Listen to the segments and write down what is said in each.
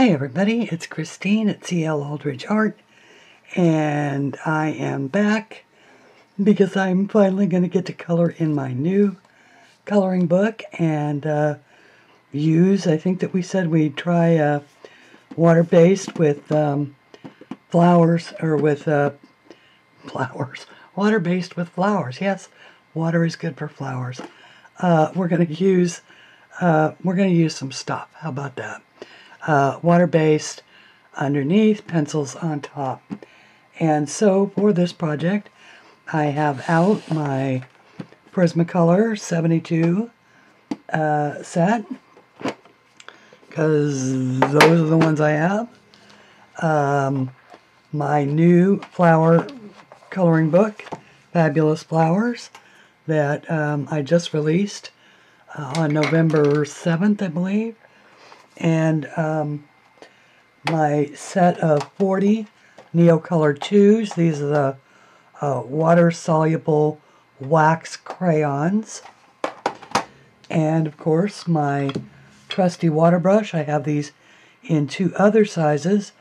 Hi everybody, it's Christine at CLAldridgeARt, and I am back because I'm finally going to get to color in my new coloring book and use, I think that we said we'd try water-based with flowers, or with flowers. Water-based with flowers, yes, water is good for flowers. We're going to use some stuff, how about that? Water-based underneath, pencils on top. And so for this project, I have out my Prismacolor 72 set, because those are the ones I have. My new flower coloring book, Fabulous Flowers, that I just released on November 7th, I believe. And my set of 40 NEOCOLOR IIs. These are the water-soluble wax crayons. And, of course, my trusty water brush. I have these in 2 other sizes.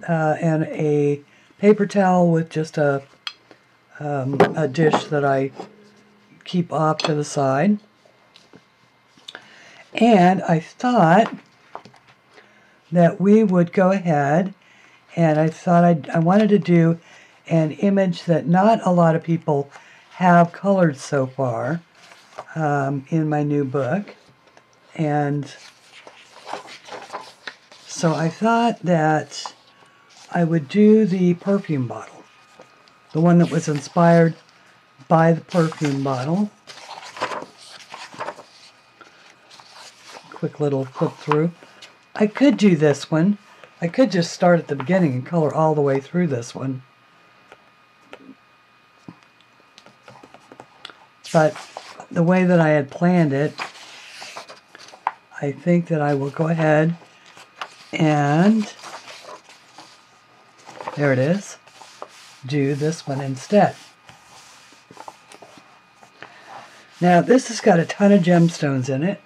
And a paper towel with just a dish that I keep off to the side. And I thought that we would go ahead, and I thought I wanted to do an image that not a lot of people have colored so far in my new book. And so I thought that I would do the perfume bottle, the one that was inspired by the perfume bottle. Quick little flip through. I could do this one. I could just start at the beginning and color all the way through this one. But the way that I had planned it, I think that I will go ahead and, there it is, do this one instead. Now this has got a ton of gemstones in it.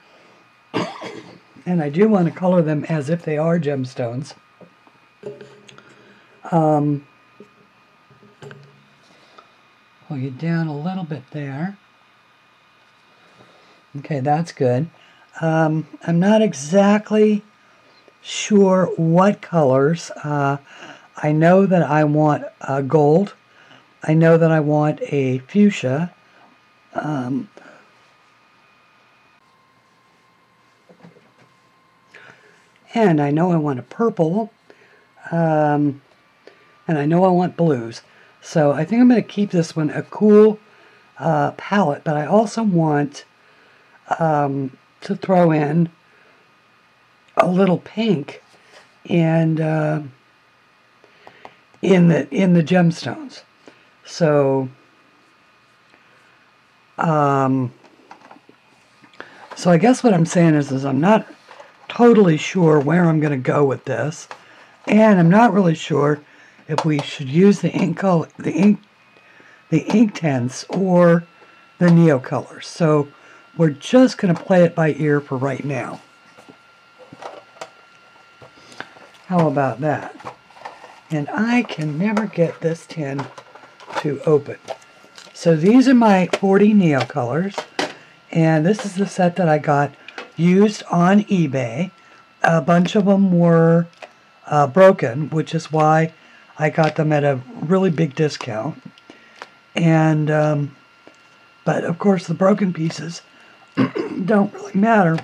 And I do want to color them as if they are gemstones. Pull you down a little bit there. Okay, that's good. I'm not exactly sure what colors. I know that I want gold. I know that I want a fuchsia. And I know I want a purple, and I know I want blues. So I think I'm going to keep this one a cool palette, but I also want to throw in a little pink and in the gemstones. So so I guess what I'm saying is I'm not totally sure where I'm going to go with this, and I'm not really sure if we should use the ink tints or the NEOCOLORs. So we're just going to play it by ear for right now. How about that? And I can never get this tin to open. So these are my 40 NEOCOLORs, and this is the set that I got used on eBay. A bunch of them were broken, which is why I got them at a really big discount. And but of course the broken pieces don't really matter,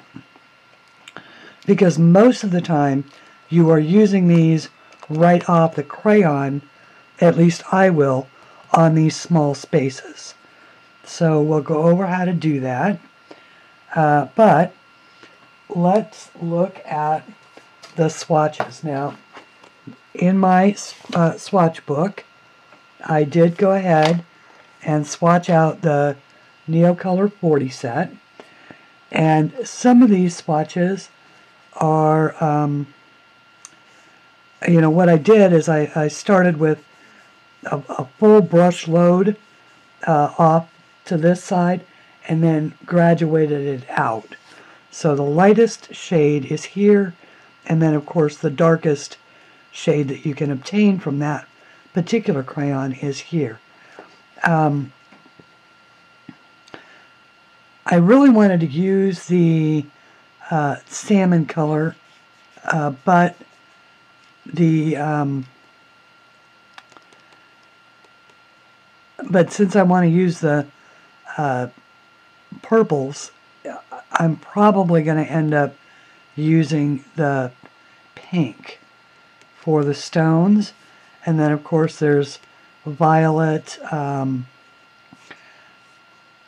because most of the time you are using these right off the crayon, at least I will, on these small spaces. So we'll go over how to do that. But let's look at the swatches. Now, in my swatch book, I did go ahead and swatch out the NEOCOLOR 40 set. And some of these swatches are, you know, what I did is I started with a full brush load off to this side and then graduated it out. So the lightest shade is here, And then, of course, the darkest shade that you can obtain from that particular crayon is here. I really wanted to use the salmon color, but since I want to use the purples, I'm probably going to end up using the pink for the stones. And then, of course, there's violet.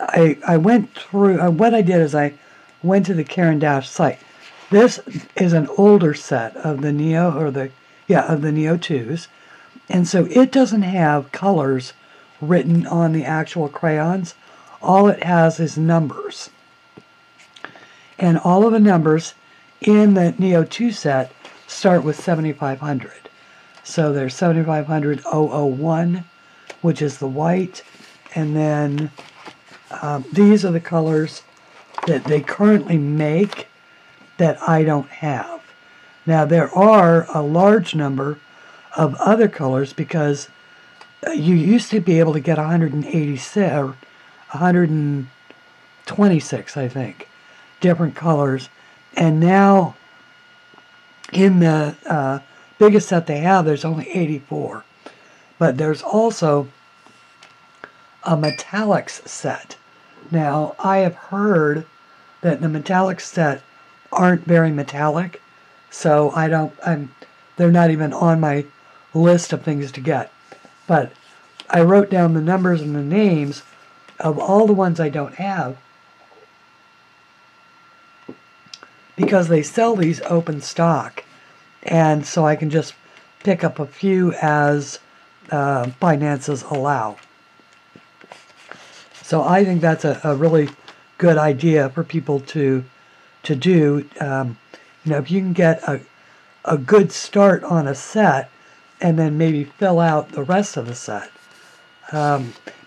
I went through, what I did is I went to the Caran site. This is an older set of the of the Neo 2s. And so it doesn't have colors written on the actual crayons. All it has is numbers. And all of the numbers in the Neo 2 set start with 7500. So there's 7500 001, which is the white, and then these are the colors that they currently make that I don't have. Now there are a large number of other colors because you used to be able to get 186 or 126, I think, different colors, and now in the biggest set they have, there's only 84. But there's also a metallics set. Now, I have heard that the metallics set aren't very metallic, so they're not even on my list of things to get. But I wrote down the numbers and the names of all the ones I don't have because they sell these open stock. And so I can just pick up a few as finances allow. So I think that's a really good idea for people to do. If you can get a good start on a set and then maybe fill out the rest of the set.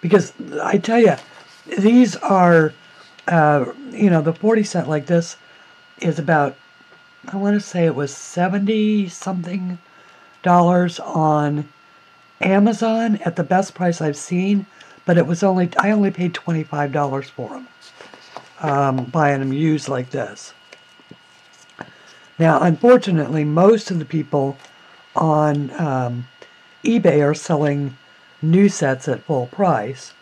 Because I tell you, these are, the 40 set like this is about, I want to say it was $70-something on Amazon at the best price I've seen, but I only paid $25 for them, buying them used like this. Now, unfortunately, most of the people on eBay are selling new sets at full price,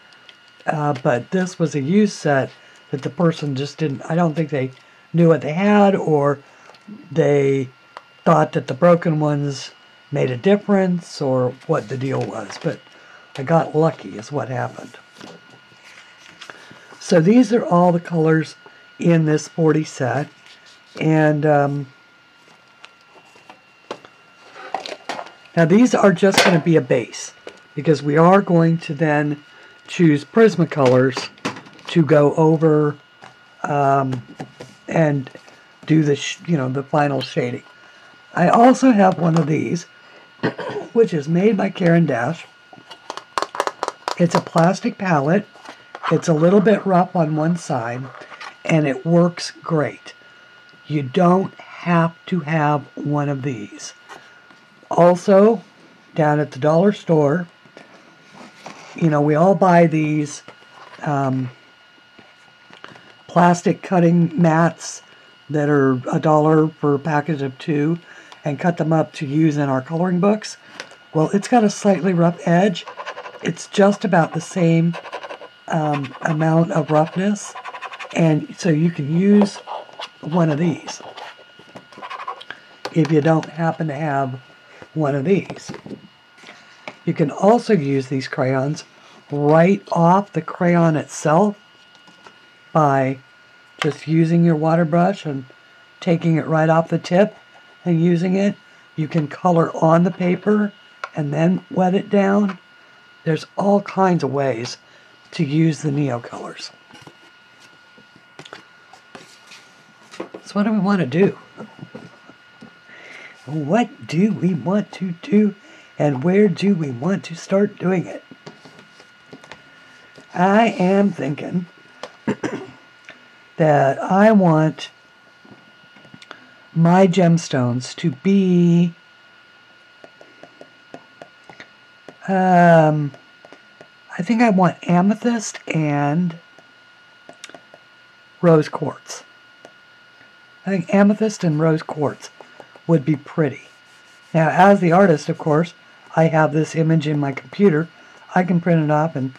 but this was a used set that the person just didn't, I don't think they knew what they had, or they thought that the broken ones made a difference, or what the deal was. But I got lucky is what happened. So these are all the colors in this 40 set. And now these are just going to be a base, because we are going to then choose Prismacolors to go over and do the the final shading. I also have one of these, which is made by Caran. It's a plastic palette. It's a little bit rough on one side, and it works great. You don't have to have one of these. Also, down at the dollar store, we all buy these plastic cutting mats that are $1 for a package of 2 and cut them up to use in our coloring books. Well, it's got a slightly rough edge. It's just about the same amount of roughness, and so you can use one of these if you don't happen to have one of these. You can also use these crayons right off the crayon itself by just using your water brush and taking it right off the tip and using it. You can color on the paper and then wet it down. There's all kinds of ways to use the NEOCOLORs. So what do we want to do? What do we want to do, and where do we want to start doing it? I am thinking that I want my gemstones to be I think I want amethyst and rose quartz. I think amethyst and rose quartz would be pretty. Now, as the artist, of course, I have this image in my computer. I can print it off and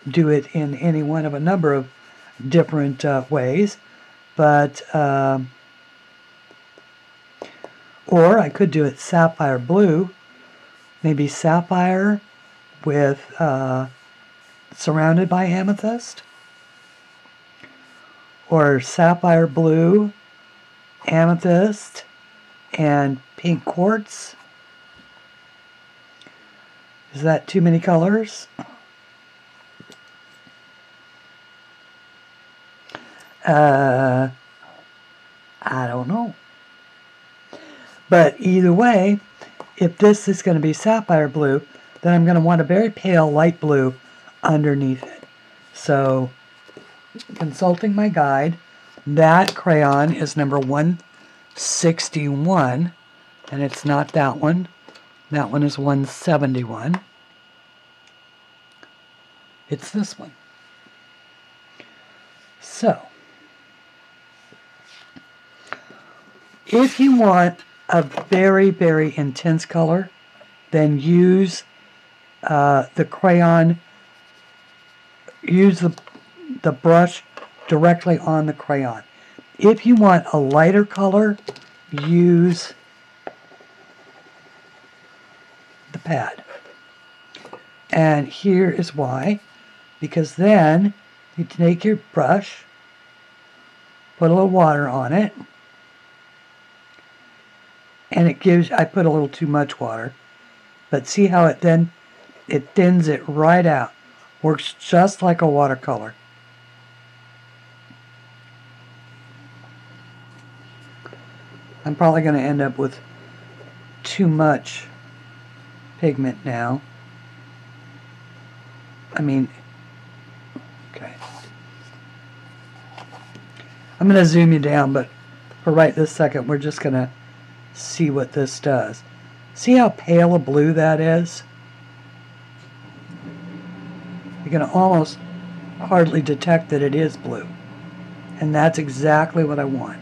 do it in any one of a number of different ways. But, or I could do it sapphire blue. Maybe sapphire with surrounded by amethyst. Or sapphire blue, amethyst, and pink quartz. Is that too many colors? I don't know. But either way, if this is going to be sapphire blue, then I'm going to want a very pale light blue underneath it. So, consulting my guide, that crayon is number 161, and it's not that one. That one is 171. It's this one. So, if you want a very, very intense color, then use the crayon, use the brush directly on the crayon. If you want a lighter color, use the pad. And here is why. Because then you take your brush, put a little water on it, and it gives, I put a little too much water, but see how it then, it thins it right out. Works just like a watercolor. I'm probably going to end up with too much pigment now. I mean, okay. I'm going to zoom you down, but for right this second, we're just going to see what this does. See how pale a blue that is? You can almost hardly detect that it is blue. And that's exactly what I want.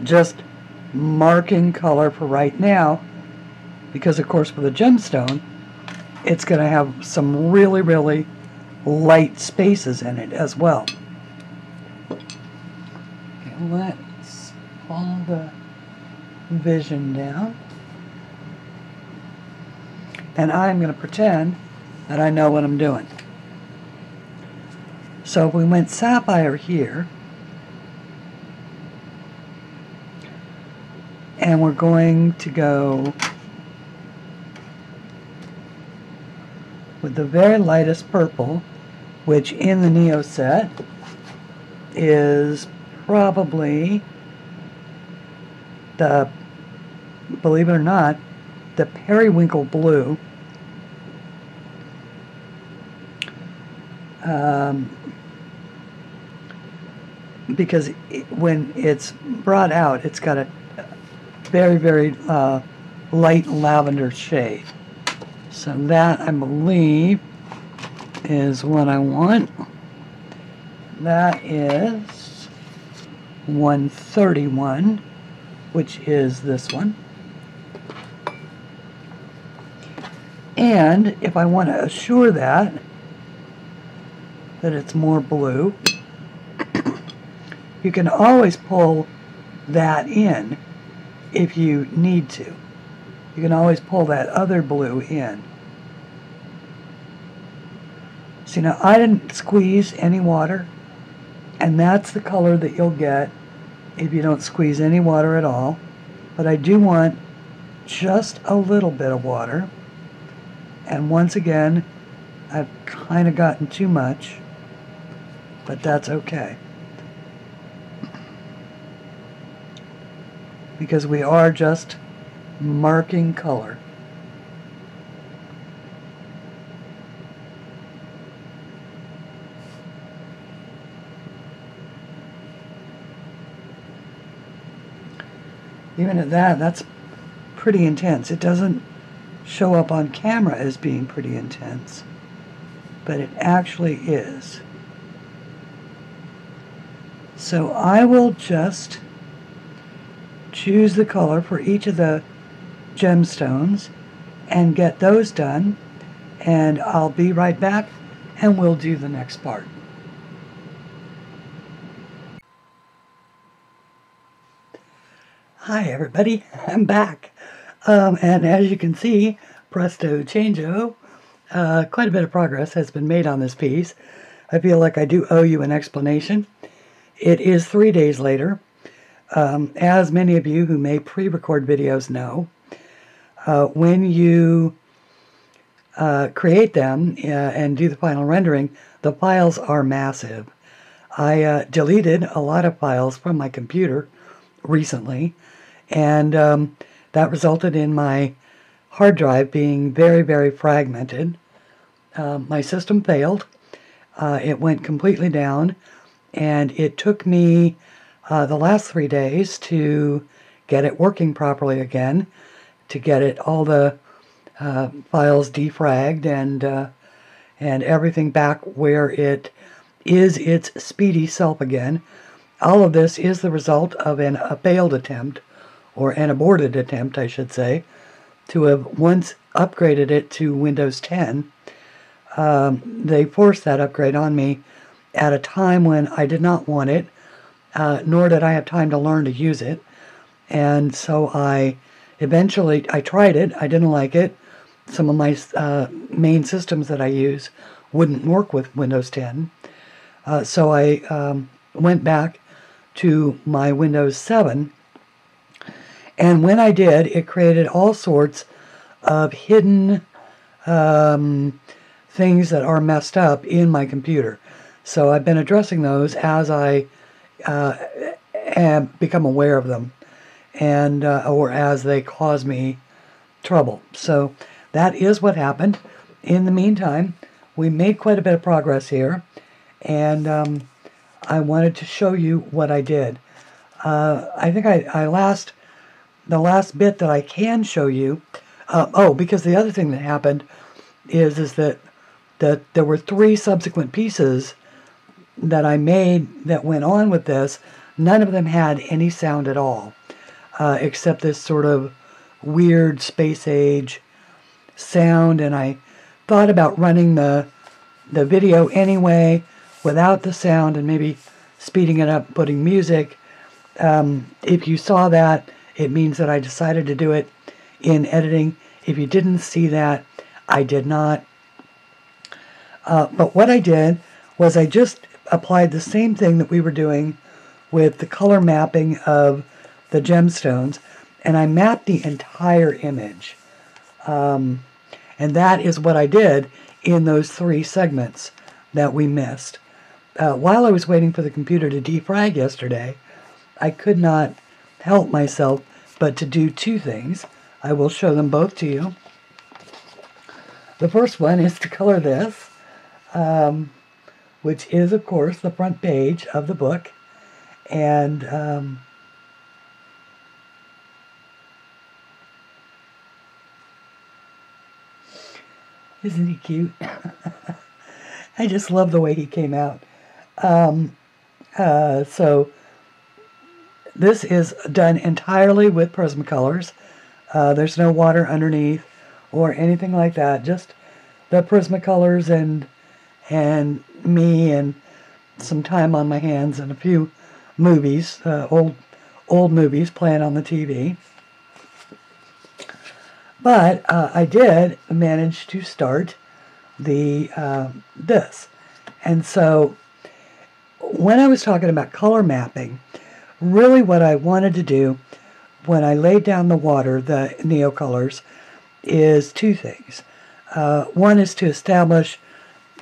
Just marking color for right now, because of course with a gemstone, it's going to have some really, really light spaces in it as well. Okay, let's follow the vision down. And I'm going to pretend that I know what I'm doing. So if we went sapphire here, and we're going to go with the very lightest purple, which in the Neo set is probably the, believe it or not, the periwinkle blue. Because when it's brought out, it's got a very, very light lavender shade. So that, I believe, is what I want. That is 131, which is this one. And if I want to assure that it's more blue, you can always pull that in if you need to. You can always pull that other blue in. See, now I didn't squeeze any water, and that's the color that you'll get if you don't squeeze any water at all. But I do want just a little bit of water. And once again, I've kind of gotten too much, but that's okay. Because we are just marking color. Even at that, that's pretty intense. It doesn't show up on camera as being pretty intense, but it actually is. So I will just choose the color for each of the gemstones and get those done, and I'll be right back and we'll do the next part. Hi everybody, I'm back. And as you can see, presto changeo, quite a bit of progress has been made on this piece. I feel like I do owe you an explanation. It is 3 days later. As many of you who may pre-record videos know, when you create them and do the final rendering, the files are massive. I deleted a lot of files from my computer recently, and that resulted in my hard drive being very, very fragmented. My system failed. It went completely down, and it took me the last 3 days to get it working properly again, to get it all the files defragged and everything back where it is its speedy self again. All of this is the result of a failed attempt, or an aborted attempt, I should say, to have once upgraded it to Windows 10. They forced that upgrade on me at a time when I did not want it, nor did I have time to learn to use it. And so I tried it. I didn't like it. Some of my main systems that I use wouldn't work with Windows 10. So I went back to my Windows 7. And when I did, it created all sorts of hidden things that are messed up in my computer. So I've been addressing those as I have become aware of them, and or as they cause me trouble. So that is what happened. In the meantime, we made quite a bit of progress here, and I wanted to show you what I did. I think the last bit that I can show you, because the other thing that happened is that there were 3 subsequent pieces that I made that went on with this. None of them had any sound at all, except this sort of weird space age sound, and I thought about running the video anyway without the sound and maybe speeding it up, putting music. If you saw that, it means that I decided to do it in editing. If you didn't see that, I did not. But what I did was I just applied the same thing that we were doing with the color mapping of the gemstones, and I mapped the entire image. And that is what I did in those 3 segments that we missed. While I was waiting for the computer to defrag yesterday, I could not help myself but to do 2 things. I will show them both to you. The first one is to color this, which is, of course, the front page of the book. And isn't he cute? I just love the way he came out. So this is done entirely with Prismacolors. There's no water underneath or anything like that. Just the Prismacolors and me and some time on my hands and a few movies, old movies playing on the TV. But I did manage to start this. And so when I was talking about color mapping, really what I wanted to do when I laid down the water, the NEOCOLORs, is 2 things. One is to establish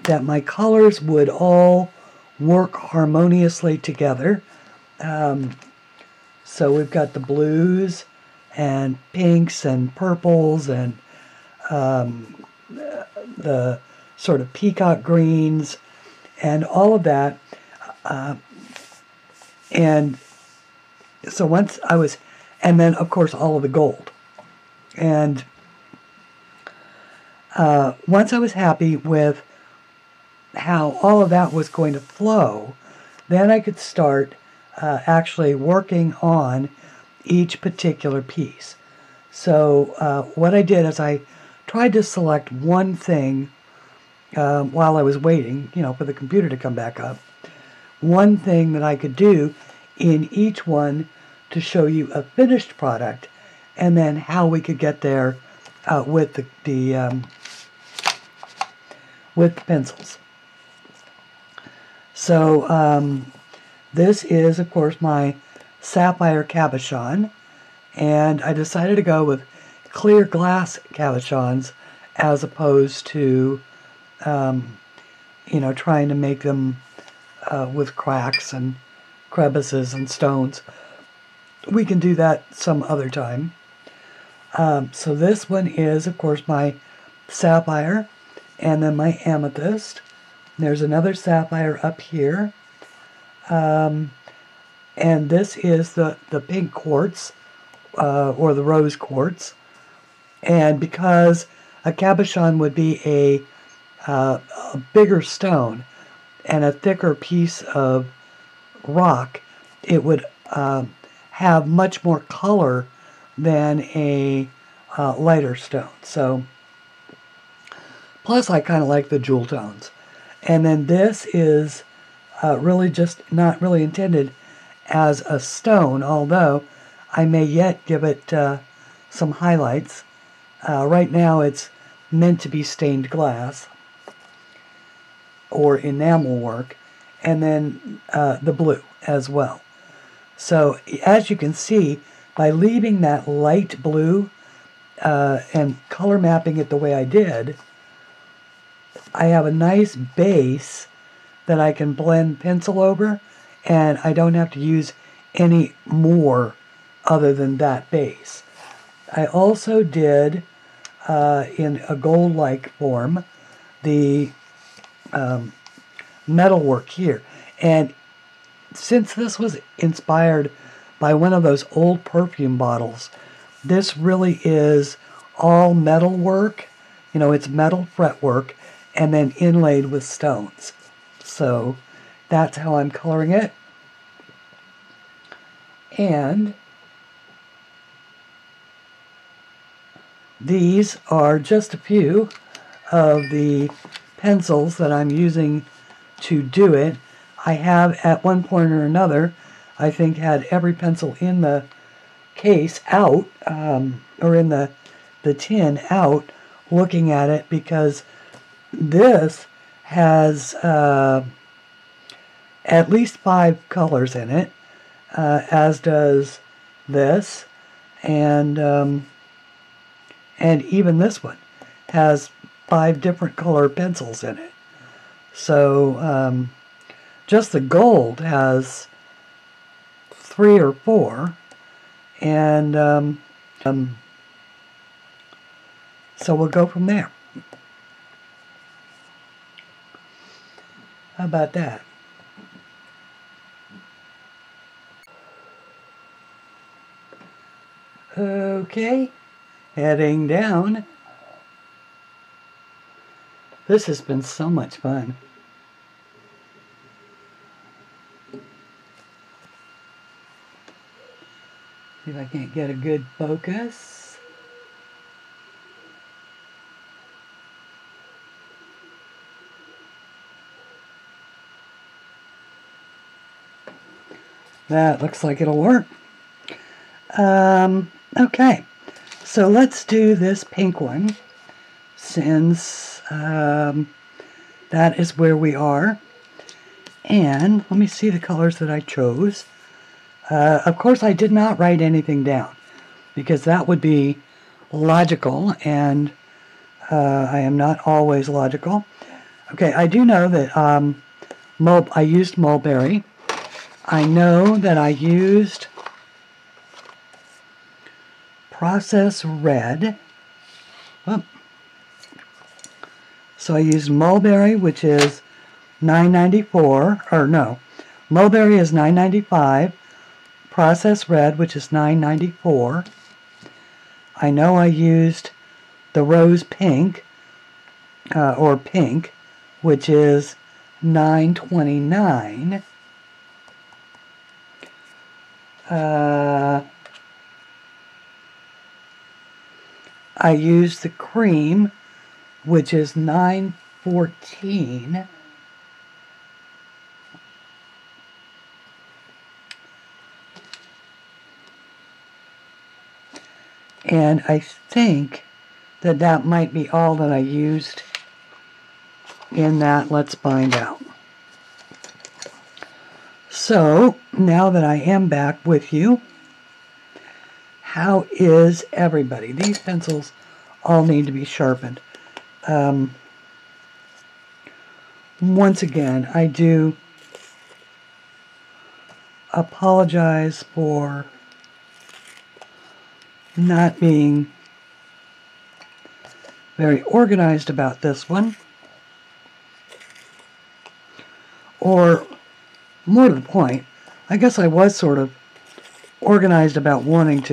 that my colors would all work harmoniously together. So we've got the blues and pinks and purples and the sort of peacock greens and all of that. And so once I was and then of course all of the gold. And once I was happy with how all of that was going to flow, then I could start actually working on each particular piece. So what I did is I tried to select one thing while I was waiting, you know, for the computer to come back up. One thing that I could do in each one to show you a finished product, and then how we could get there with the pencils. So this is, of course, my sapphire cabochon, and I decided to go with clear glass cabochons as opposed to, you know, trying to make them with cracks and crevices and stones. We can do that some other time. So this one is, of course, my sapphire, and then my amethyst. There's another sapphire up here. And this is the pink quartz, or the rose quartz. And because a cabochon would be a bigger stone and a thicker piece of rock, it would have much more color than a lighter stone. So, plus I kind of like the jewel tones. And then this is really just not really intended as a stone, although I may yet give it some highlights. Right now it's meant to be stained glass or enamel work, and then the blue as well. So as you can see, by leaving that light blue and color mapping it the way I did, I have a nice base that I can blend pencil over, and I don't have to use any more other than that base. I also did, in a gold-like form, the metalwork here. And since this was inspired by one of those old perfume bottles, this really is all metal work. You know, it's metal fretwork and then inlaid with stones. So that's how I'm coloring it. And these are just a few of the pencils that I'm using to do it. I have at one point or another, I think, had every pencil in the case out, or in the tin out, looking at it, because this has at least 5 colors in it, as does this, and even this one has 5 different color pencils in it. So just the gold has 3 or 4, and so we'll go from there. How about that? Okay, heading down. This has been so much fun. See if I can't get a good focus. That looks like it'll work. Okay, so let's do this pink one, since that is where we are. And let me see the colors that I chose. Of course, I did not write anything down, because that would be logical, and I am not always logical. Okay, I do know that I used mulberry. I know that I used process red. Oh. So I used mulberry, which is $9.94, or no, mulberry is $9.95. process red, which is $9.94. I know I used the rose pink, or pink, which is $9.29. I used the cream, which is $9.14. And I think that that might be all that I used in that. Let's find out. So, now that I am back with you, how is everybody? These pencils all need to be sharpened. Once again, I do apologize for not being very organized about this one. Or, more to the point, I guess I was sort of organized about wanting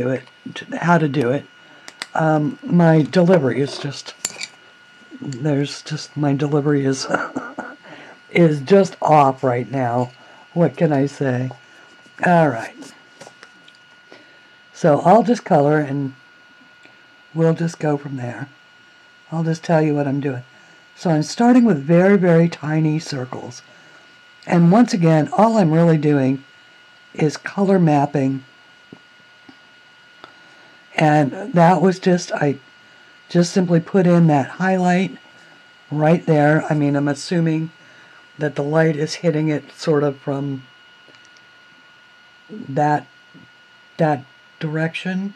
how to do it. My delivery is just, my delivery is is just off right now. What can I say? All right. So I'll just color and we'll just go from there. I'll just tell you what I'm doing. So I'm starting with very, very tiny circles. And once again, all I'm really doing is color mapping. And that was I just simply put in that highlight right there. I mean, I'm assuming that the light is hitting it sort of from that direction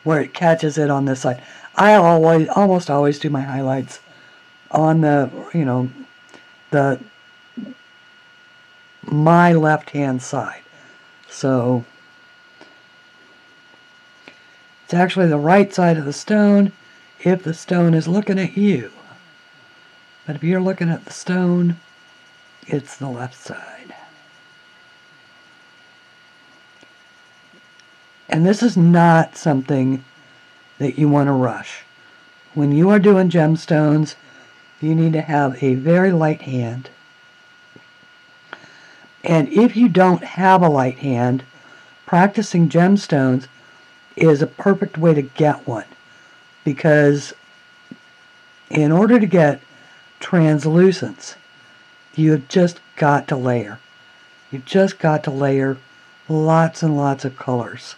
where it catches it on this side. I almost always do my highlights on my left-hand side. So it's actually the right side of the stone if the stone is looking at you. But if you're looking at the stone, it's the left side. And this is not something that you want to rush. When you are doing gemstones, you need to have a very light hand. And if you don't have a light hand, practicing gemstones is a perfect way to get one. Because in order to get translucence, you've just got to layer. You've just got to layer lots and lots of colors.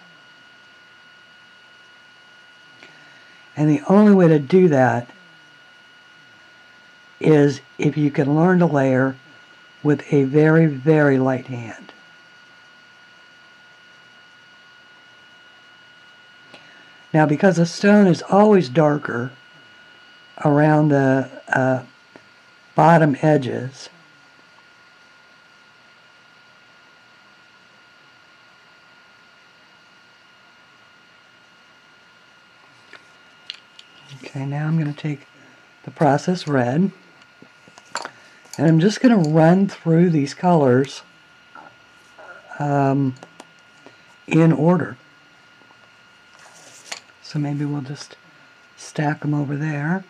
And the only way to do that is if you can learn to layer with a very, very light hand. Now, because the stone is always darker around the bottom edges, okay, now I'm going to take the process red, and I'm just going to run through these colors in order. So maybe we'll just stack them over there.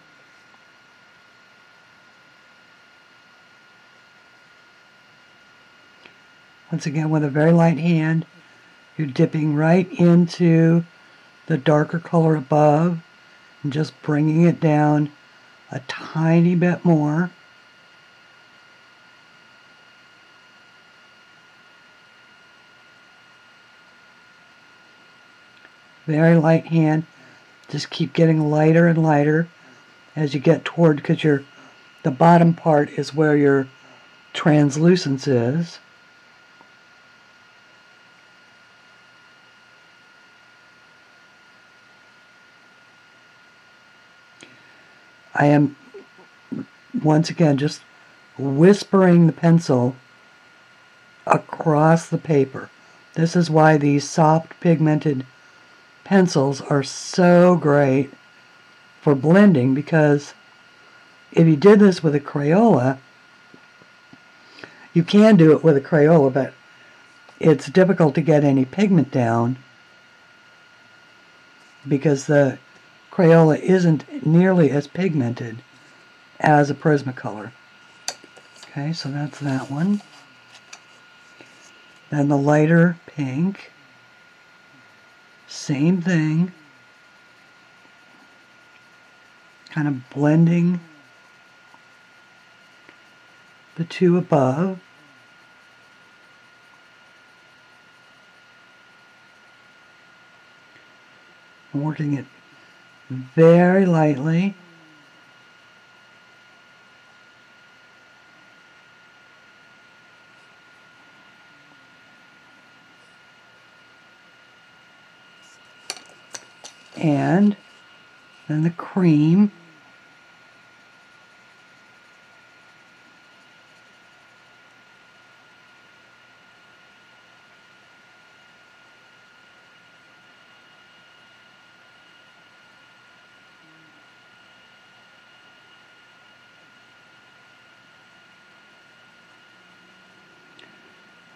Once again, with a very light hand, you're dipping right into the darker color above and just bringing it down a tiny bit more. Very light hand. Just keep getting lighter and lighter as you get toward, because the bottom part is where your translucence is. I am, once again, just whispering the pencil across the paper. This is why these soft pigmented pencils are so great for blending, because if you did this with a Crayola, you can do it with a Crayola, but it's difficult to get any pigment down because the Crayola isn't nearly as pigmented as a Prismacolor. Okay, so that's that one. Then the lighter pink, same thing, kind of blending the two above. Working it very lightly. And then the cream.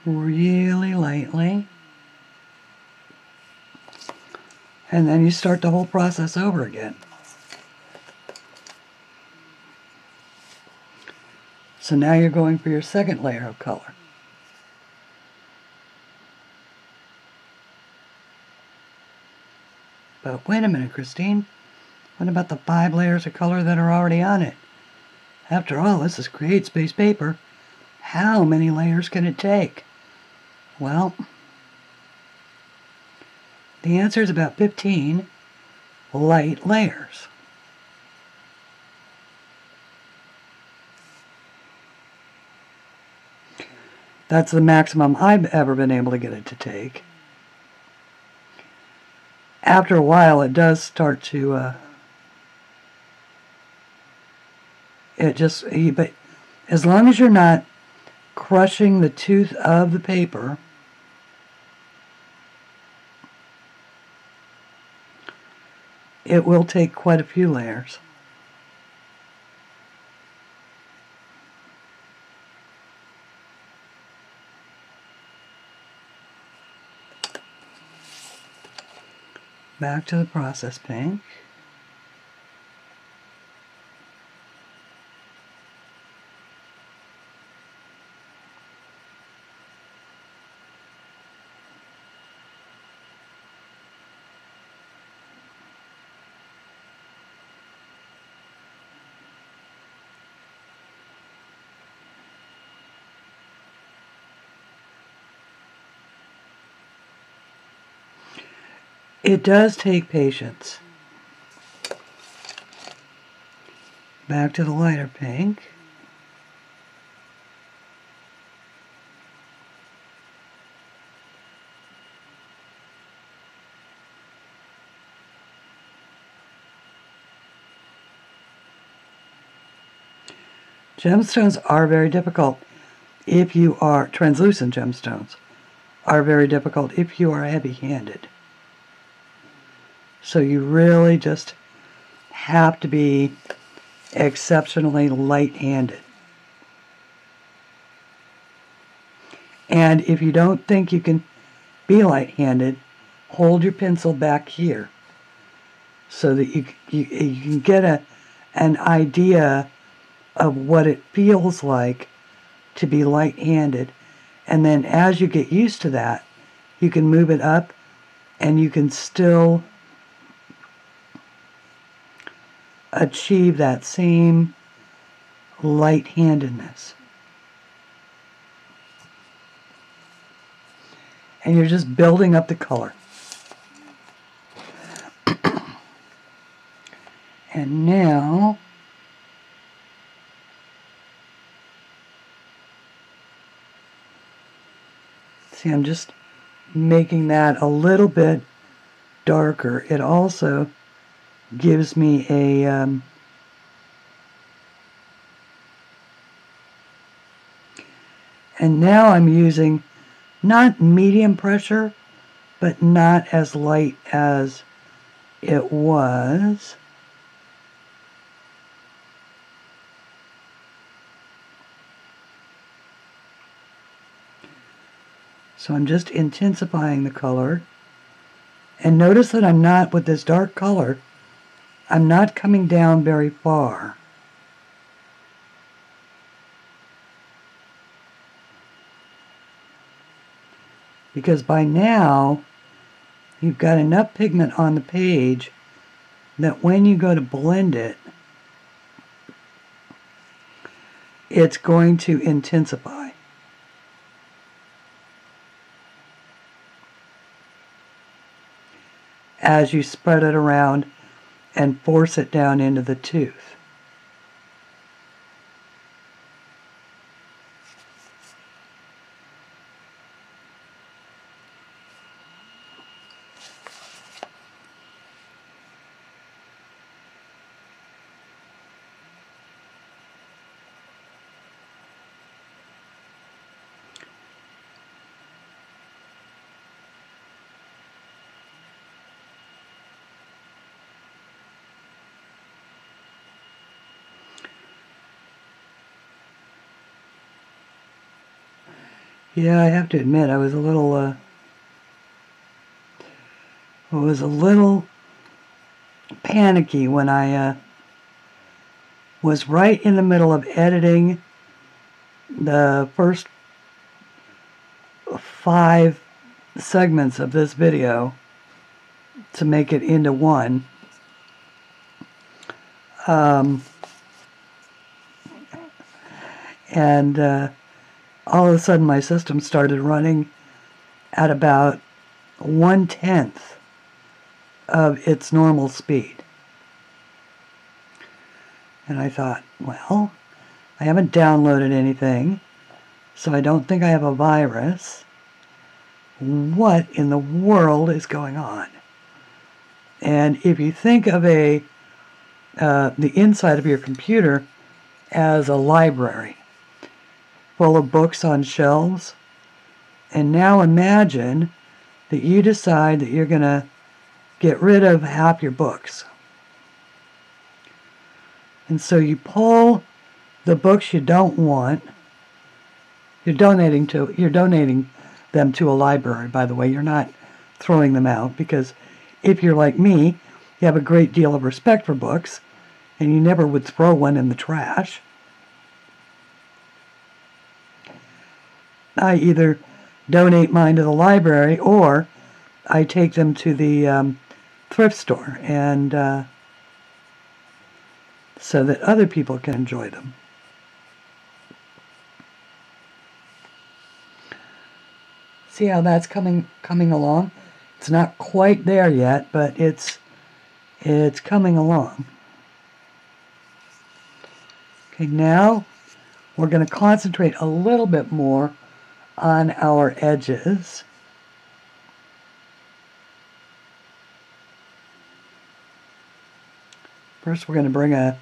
Really lightly. And then you start the whole process over again. So now you're going for your second layer of color. But wait a minute, Christine. What about the 5 layers of color that are already on it? After all, this is CreateSpace paper. How many layers can it take? Well, the answer is about 15 light layers. That's the maximum I've ever been able to get it to take. After a while, it does start to, but as long as you're not crushing the tooth of the paper, it will take quite a few layers. Back to the process pink. It does take patience. Back to the lighter pink. Gemstones are very difficult if you are, translucent gemstones are very difficult if you are heavy-handed. So you really just have to be exceptionally light-handed. And if you don't think you can be light-handed, hold your pencil back here so that you can get an idea of what it feels like to be light-handed. And then as you get used to that, you can move it up and you can still achieve that same light-handedness. And you're just building up the color. And now, see, I'm just making that a little bit darker. It also gives me a and now I'm using not medium pressure, but not as light as it was. So I'm just intensifying the color. And notice that I'm not, with this dark color, I'm not coming down very far. Because by now, you've got enough pigment on the page that when you go to blend it, it's going to intensify. As you spread it around and force it down into the tooth. Yeah, I have to admit, I was a little panicky when I was right in the middle of editing the first 5 segments of this video to make it into one. All of a sudden my system started running at about 1/10 of its normal speed. And I thought, well, I haven't downloaded anything, so I don't think I have a virus. What in the world is going on? And if you think of the inside of your computer as a library full of books on shelves, and now imagine that you decide that you're going to get rid of half your books. And so you pull the books you don't want. You're donating them to a library, by the way. You're not throwing them out, because if you're like me, you have a great deal of respect for books, and you never would throw one in the trash. I either donate mine to the library or I take them to the thrift store, and so that other people can enjoy them. See how that's coming along? It's not quite there yet, but it's coming along. Okay, now we're going to concentrate a little bit more on our edges. First, we're going to bring a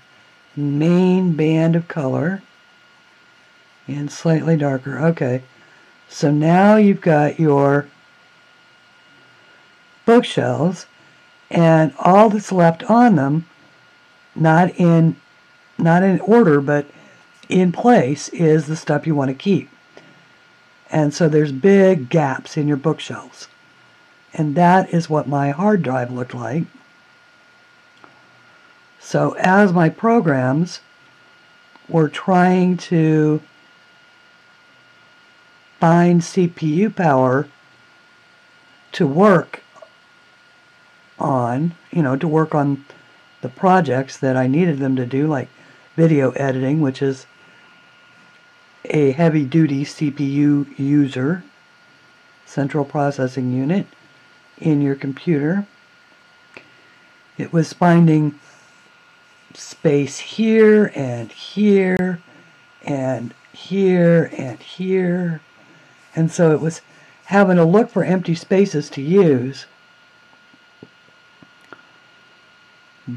main band of color in slightly darker. Okay, so now you've got your bookshelves, and all that's left on them, not in order, but in place, is the stuff you want to keep. And so there's big gaps in your bookshelves. And that is what my hard drive looked like. So as my programs were trying to find CPU power to work on, to work on the projects that I needed them to do, like video editing, which is a heavy-duty CPU user, central processing unit, in your computer. It was finding space here and here and here and here, and so it was having to look for empty spaces to use,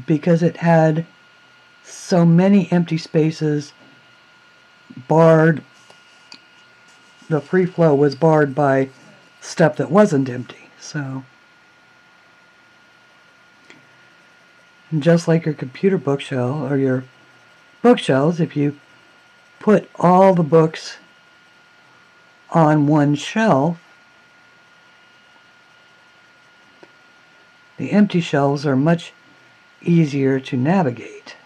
because it had so many empty spaces barred. The free flow was barred by stuff that wasn't empty. So just like your computer bookshelf or your bookshelves, if you put all the books on one shelf, the empty shelves are much easier to navigate.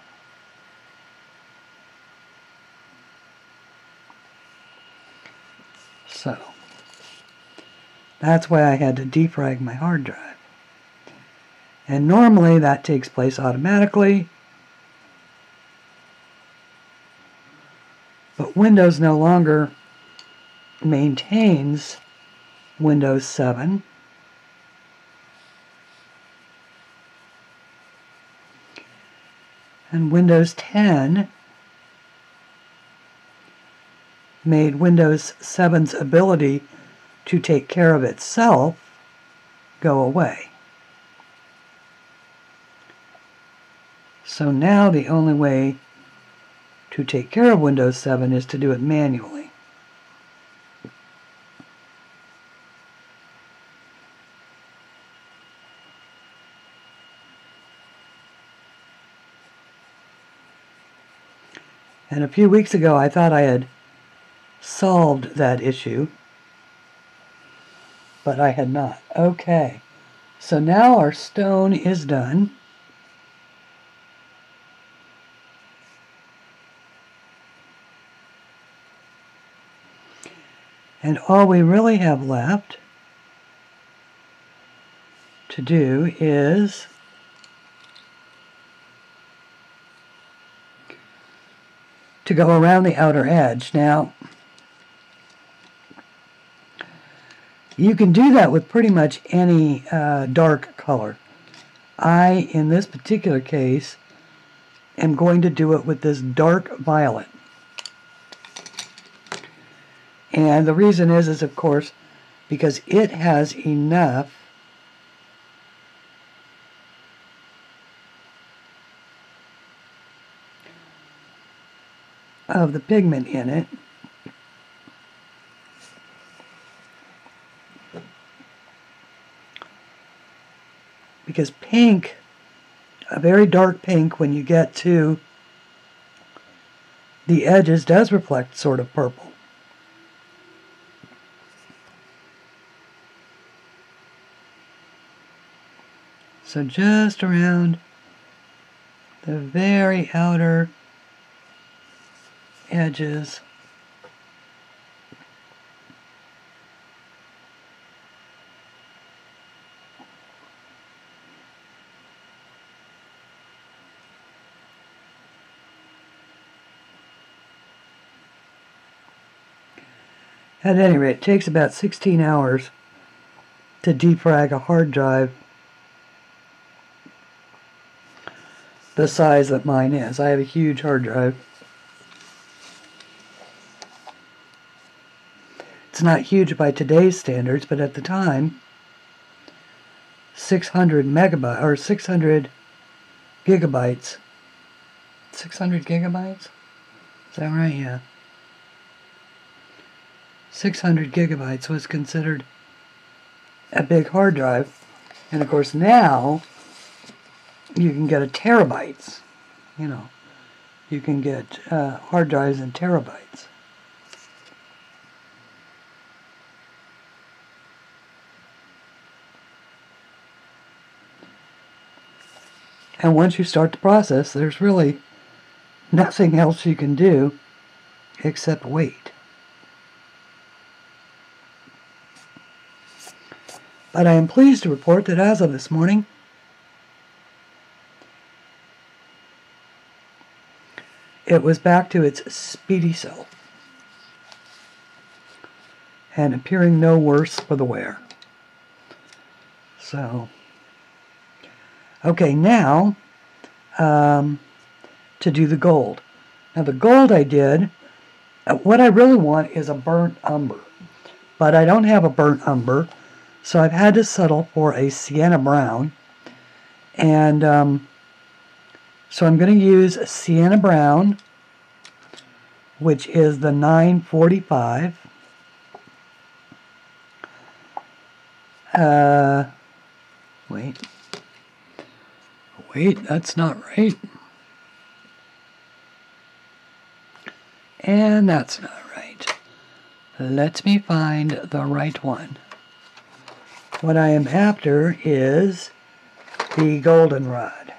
So that's why I had to defrag my hard drive. And normally that takes place automatically, but Windows no longer maintains Windows 7. And Windows 10 made Windows 7's ability to take care of itself go away. So now the only way to take care of Windows 7 is to do it manually. And a few weeks ago I thought I had solved that issue, but I had not. Okay, so now our stone is done. And all we really have left to do is to go around the outer edge. Now, you can do that with pretty much any dark color. I, in this particular case, am going to do it with this dark violet. And the reason is of course, because it has enough of the pigment in it because pink, a very dark pink, when you get to the edges, does reflect sort of purple. So just around the very outer edges. At any rate, it takes about 16 hours to defrag a hard drive the size that mine is. I have a huge hard drive. It's not huge by today's standards, but at the time, 600 megabytes or 600 gigabytes. 600 gigabytes? Is that right? Yeah. 600 gigabytes was considered a big hard drive. And of course now you can get a terabytes. You know, you can get hard drives in terabytes. And once you start the process, there's really nothing else you can do except wait. But I am pleased to report that as of this morning, it was back to its speedy self and appearing no worse for the wear. So, okay, now to do the gold. Now the gold I did, what I really want is a burnt umber, but I don't have a burnt umber, so I've had to settle for a sienna brown, and so I'm going to use a sienna brown, which is the 945. Wait, that's not right. And that's not right. Let me find the right one. What I am after is the goldenrod.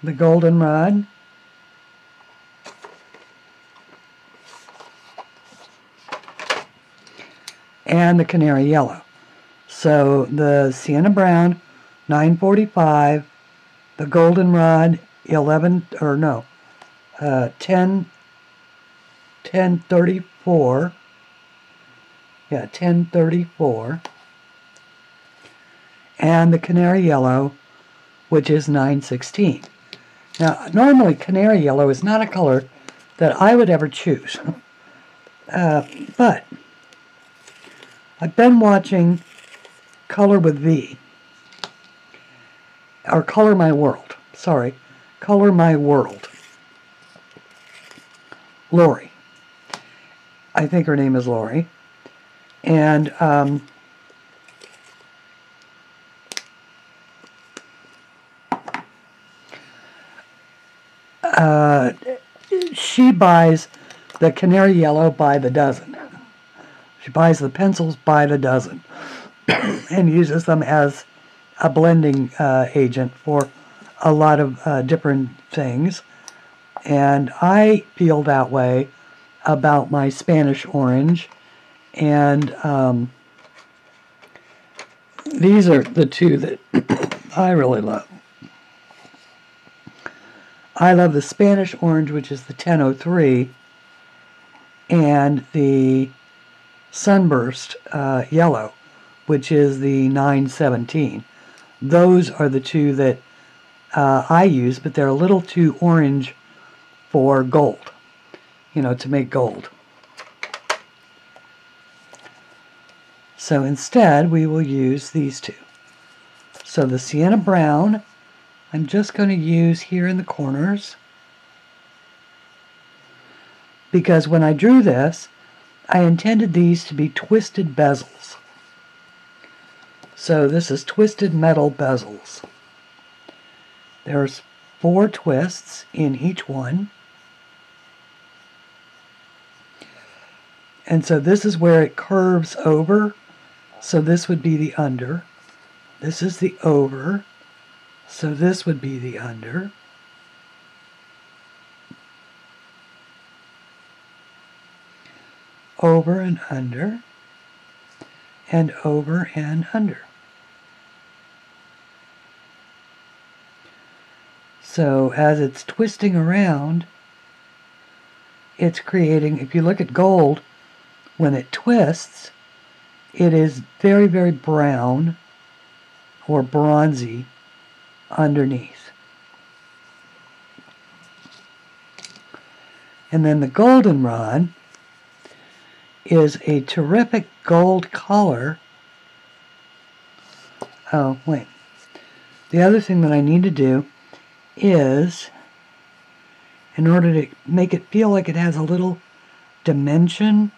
The goldenrod and the canary yellow. So the sienna brown 945, the goldenrod 1034. Yeah, 1034. And the canary yellow, which is 916. Now, normally canary yellow is not a color that I would ever choose. But I've been watching Color with V, or Color My World. Sorry, Color My World. Lori. I think her name is Lori. And she buys the canary yellow by the dozen. She buys the pencils by the dozen and uses them as a blending agent for a lot of different things. And I feel that way about my Spanish orange. And these are the two that I really love. I love the Spanish orange, which is the 1003, and the sunburst yellow, which is the 917. Those are the two that I use, but they're a little too orange for gold, to make gold. So instead, we will use these two. So the sienna brown, I'm just going to use here in the corners, because when I drew this, I intended these to be twisted bezels. So this is twisted metal bezels. There's 4 twists in each one. And so this is where it curves over. So this would be the under. This is the over. So this would be the under. Over and under. And over and under. So as it's twisting around, it's creating, if you look at gold, when it twists, it is very, very brown or bronzy underneath. And then the goldenrod is a terrific gold color. Oh, wait. The other thing that I need to do is, in order to make it feel like it has a little dimension,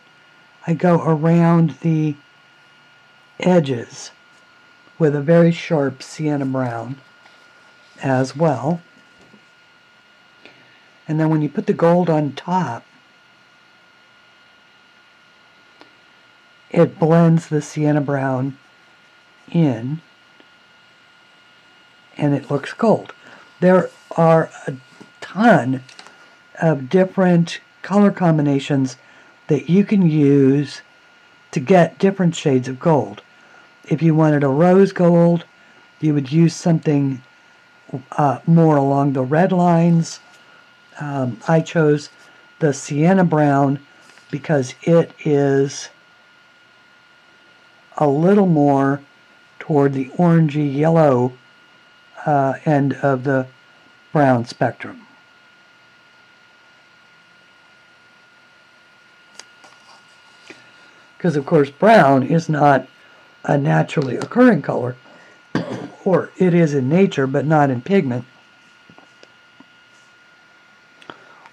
I go around the edges with a very sharp sienna brown as well. And then when you put the gold on top, it blends the sienna brown in, and it looks gold. There are a ton of different color combinations that you can use to get different shades of gold. If you wanted a rose gold, you would use something more along the red lines. I chose the sienna brown because it is a little more toward the orangey yellow end of the brown spectrum. Because of course brown is not a naturally occurring color, or it is in nature but not in pigment,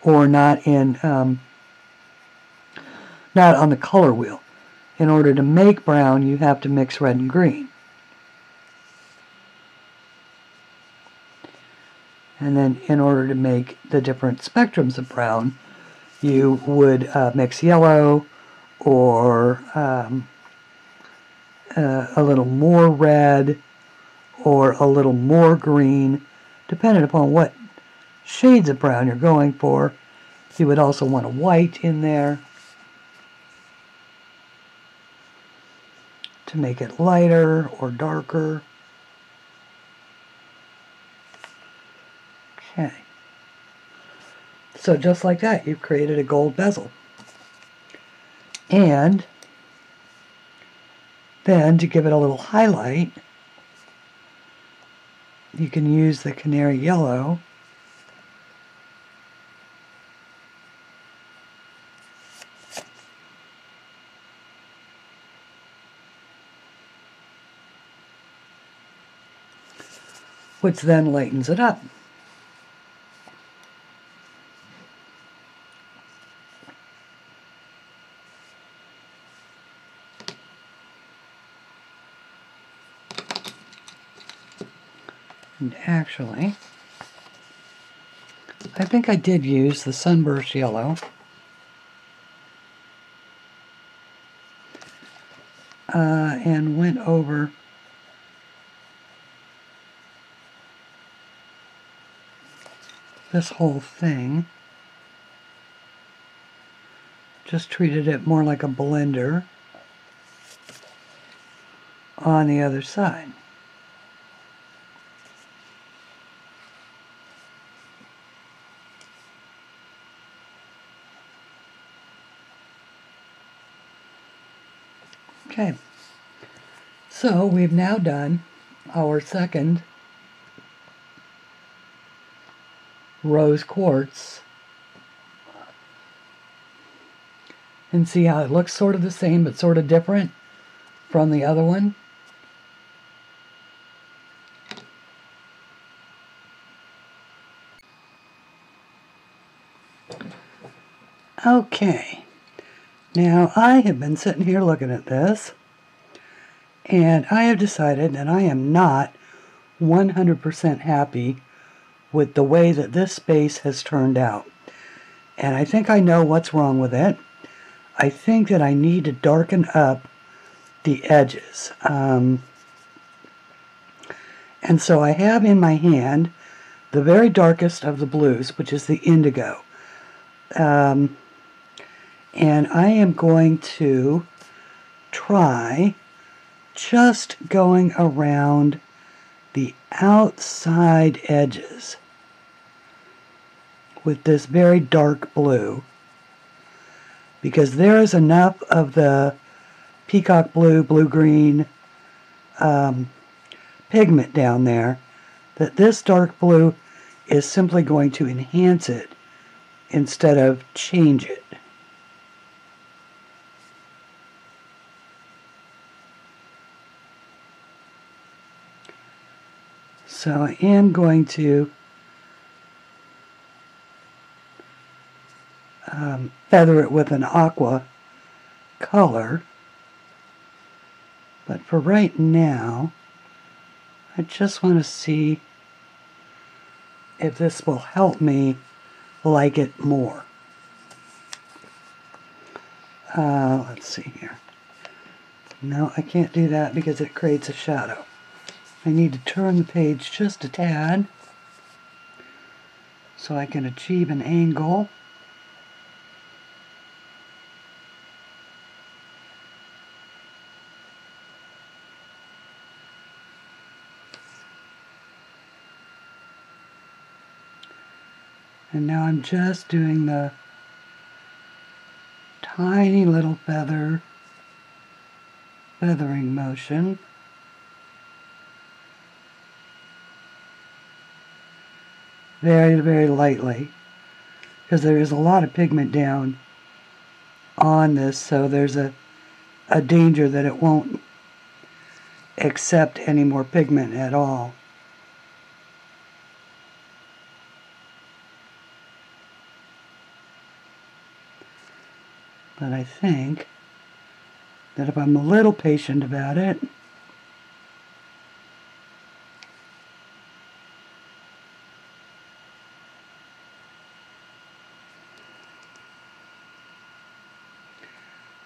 or not in not on the color wheel. In order to make brown, you have to mix red and green. And then in order to make the different spectrums of brown, you would mix yellow or a little more red or a little more green, depending upon what shades of brown you're going for. You would also want a white in there to make it lighter or darker. Okay. So just like that, you've created a gold bezel. And then to give it a little highlight, you can use the canary yellow which then lightens it up. And actually, I think I did use the sunburst yellow. And went over this whole thing. Just treated it more like a blender on the other side. Okay, so we've now done our second rose quartz. And see how it looks sort of the same but sort of different from the other one? Okay, now I have been sitting here looking at this, and I have decided that I am not 100% happy with the way that this space has turned out. And I think I know what's wrong with it. I think that I need to darken up the edges. And so I have in my hand the very darkest of the blues, which is the indigo. And I am going to try just going around the outside edges with this very dark blue, because there is enough of the peacock blue, blue-green pigment down there that this dark blue is simply going to enhance it instead of change it. So I am going to feather it with an aqua color, but for right now I just want to see if this will help me like it more. Let's see here. No, I can't do that because it creates a shadow. I need to turn the page just a tad so I can achieve an angle. And now I'm just doing the tiny little feathering motion. Very, very lightly, because there is a lot of pigment down on this, so there's a danger that it won't accept any more pigment at all. But I think that if I'm a little patient about it,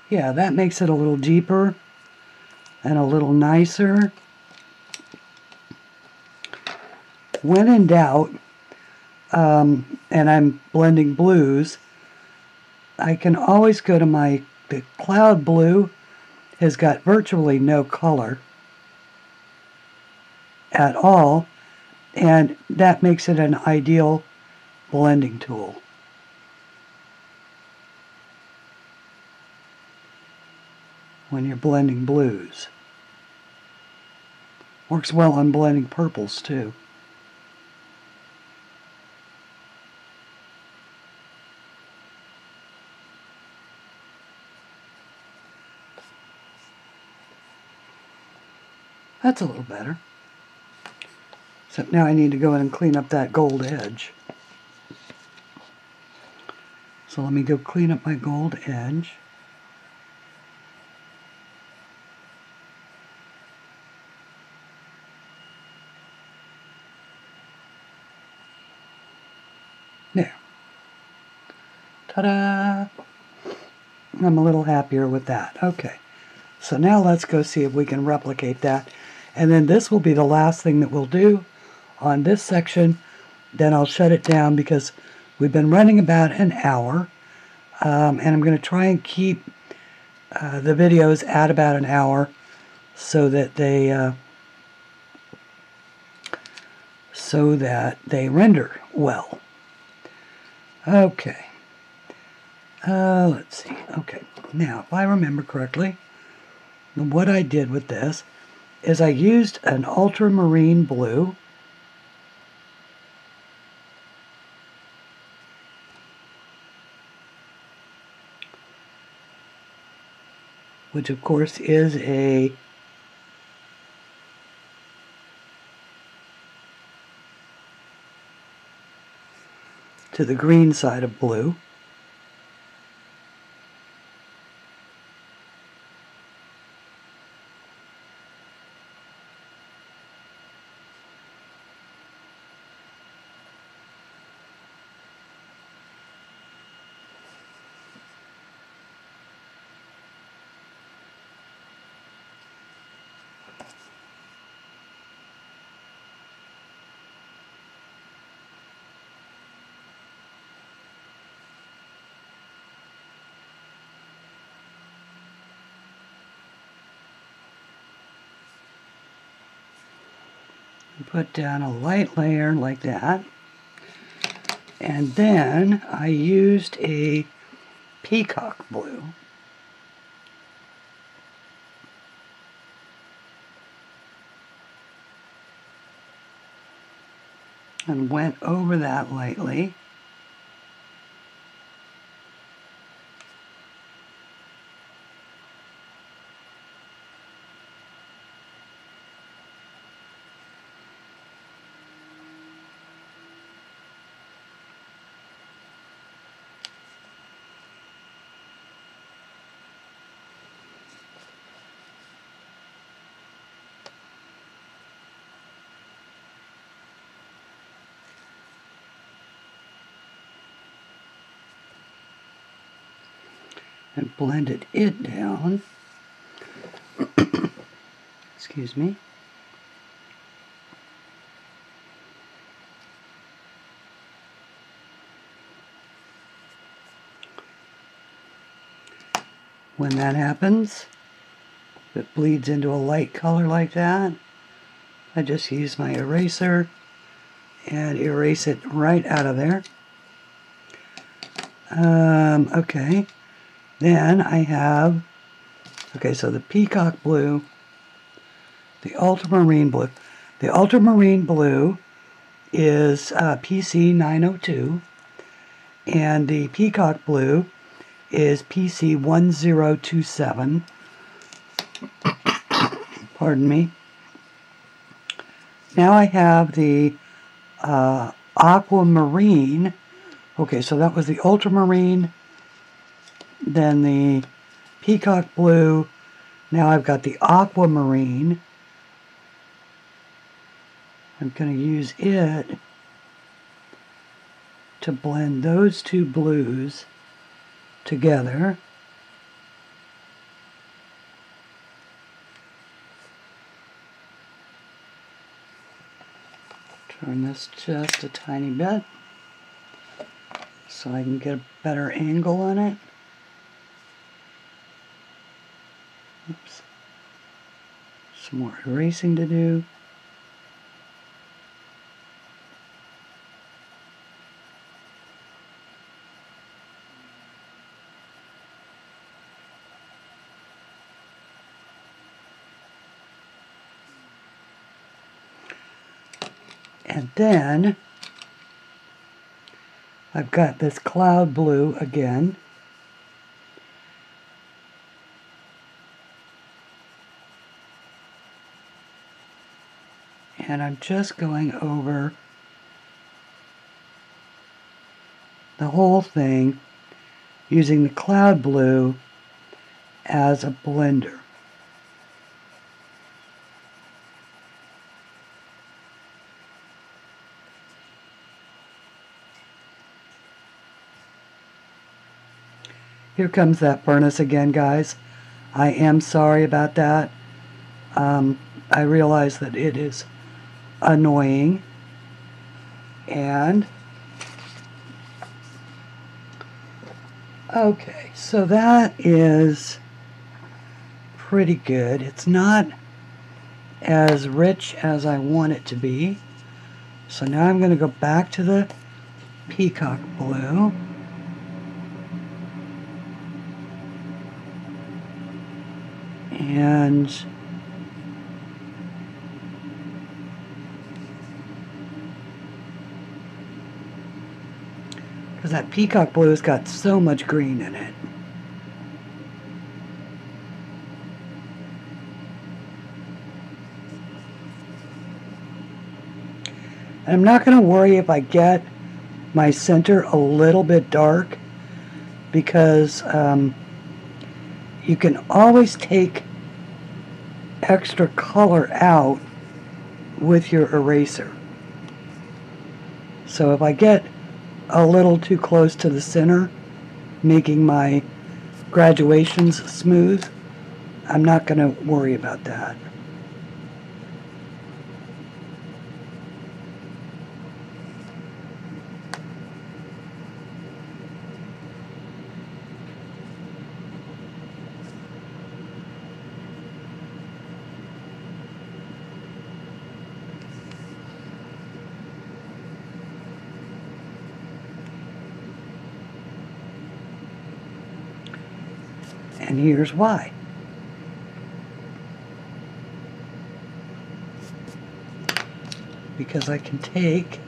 yeah, that makes it a little deeper. and a little nicer. When in doubt, and I'm blending blues, I can always go to the cloud blue. Has got virtually no color at all, and that makes it an ideal blending tool. When you're blending blues. Works well on blending purples too. That's a little better. Except now I need to go in and clean up that gold edge. So let me go clean up my gold edge. There. Ta-da! I'm a little happier with that. Okay. So now let's go see if we can replicate that. And then this will be the last thing that we'll do on this section. Then I'll shut it down because we've been running about an hour. And I'm going to try and keep the videos at about an hour so that they render well. Okay. Let's see. Okay. Now, if I remember correctly, what I did with this is I used an ultramarine blue, which of course is to the green side of blue. Put down a light layer like that, and then I used a peacock blue, and went over that lightly. And blended it down. Excuse me. When that happens, if it bleeds into a light color like that, I just use my eraser and erase it right out of there. Okay. Then I have, okay, so the peacock blue, the ultramarine blue. The ultramarine blue is PC 902, and the peacock blue is PC 1027. Pardon me. Now I have the aquamarine. Okay, so that was the ultramarine, then the peacock blue. Now I've got the aquamarine. I'm going to use it to blend those two blues together. Turn this just a tiny bit so I can get a better angle on it. Oops. Some more erasing to do. And then I've got this cloud blue again. And I'm just going over the whole thing using the cloud blue as a blender. Here comes that furnace again, guys. I am sorry about that. I realize that it is annoying. And okay, so that is pretty good. It's not as rich as I want it to be. So now I'm going to go back to the peacock blue. And because that peacock blue has got so much green in it. And I'm not going to worry if I get my center a little bit dark, because you can always take extra color out with your eraser. So if I get a little too close to the center, making my graduations smooth, I'm not going to worry about that. And here's why. Because I can take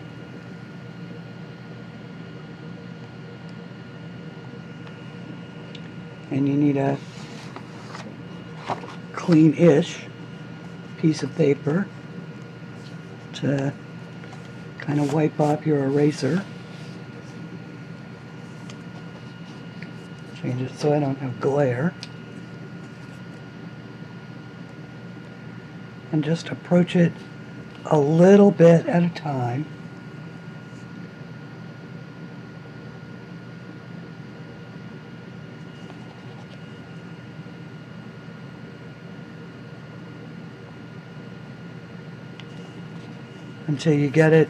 and you need a clean-ish piece of paper to kind of wipe off your eraser. Change it so I don't have glare. And just approach it a little bit at a time. Until you get it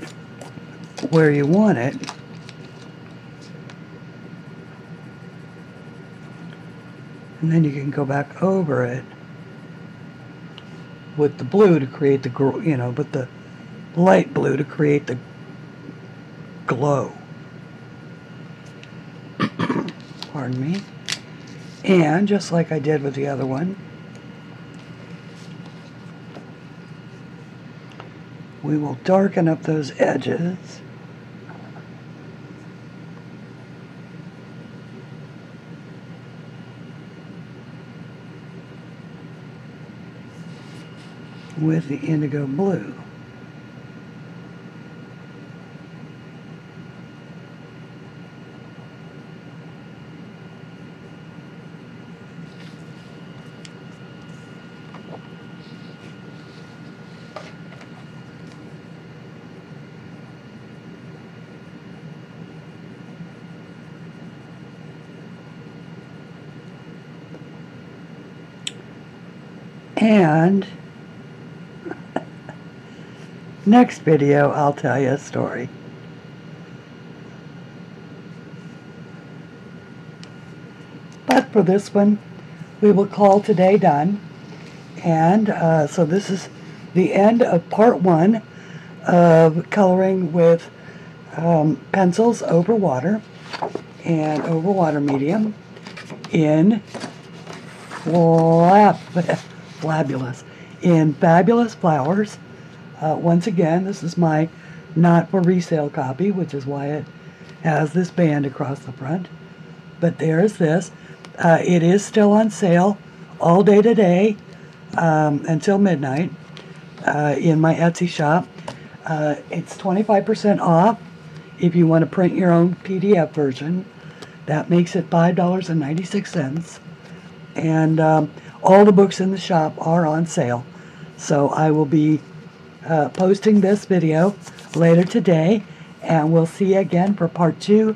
where you want it. And then you can go back over it with the blue to create the, with the light blue to create the glow. Pardon me. And just like I did with the other one, we will darken up those edges. With the indigo blue. And next video, I'll tell you a story. But for this one, we will call today done. And so this is the end of part 1 of coloring with pencils over water and over water medium in Fabulous Flowers. Once again, this is my not for resale copy, which is why it has this band across the front. But there's this. It is still on sale all day today until midnight in my Etsy shop. It's 25% off if you want to print your own PDF version. That makes it $5.96. And all the books in the shop are on sale. So I will be posting this video later today, and we'll see you again for part 2.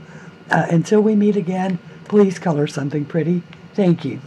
Until we meet again, please color something pretty. Thank you.